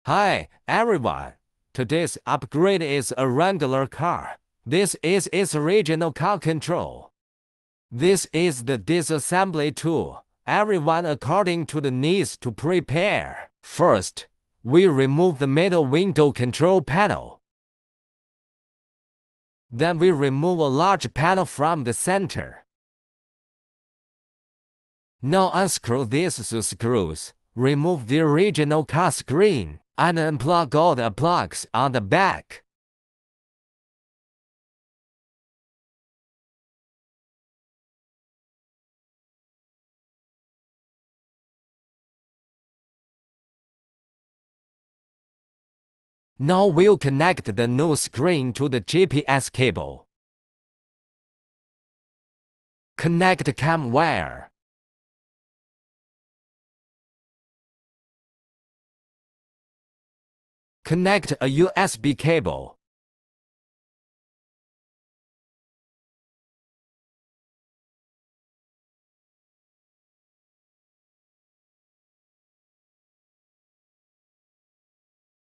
Hi, everyone. Today's upgrade is a Wrangler car. This is its original car control. This is the disassembly tool. Everyone according to the needs to prepare. First, we remove the middle window control panel. Then we remove a large panel from the center. Now unscrew these two screws, remove the original car screen, and unplug all the plugs on the back. Now we'll connect the new screen to the GPS cable. Connect cam wire. Connect a USB cable.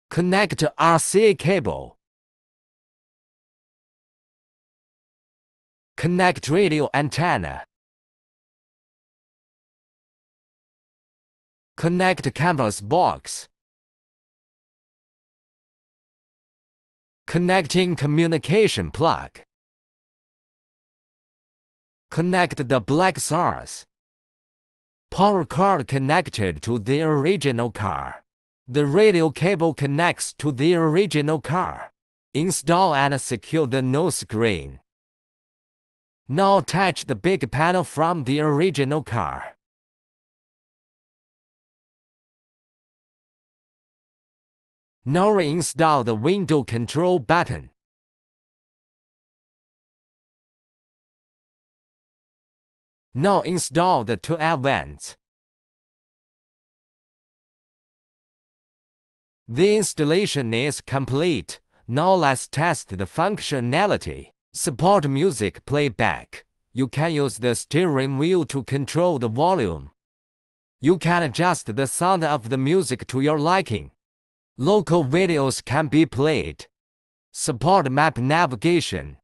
Connect RCA cable. Connect radio antenna. Connect canvas box. Connecting communication plug. Connect the black source. Power cord connected to the original car. The radio cable connects to the original car. Install and secure the new screen. Now attach the big panel from the original car. Now reinstall the window control button. Now install the two air vents. The installation is complete. Now let's test the functionality. Support music playback. You can use the steering wheel to control the volume. You can adjust the sound of the music to your liking. Local videos can be played. Support map navigation.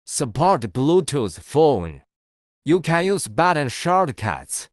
Support Bluetooth phone. You can use button shortcuts.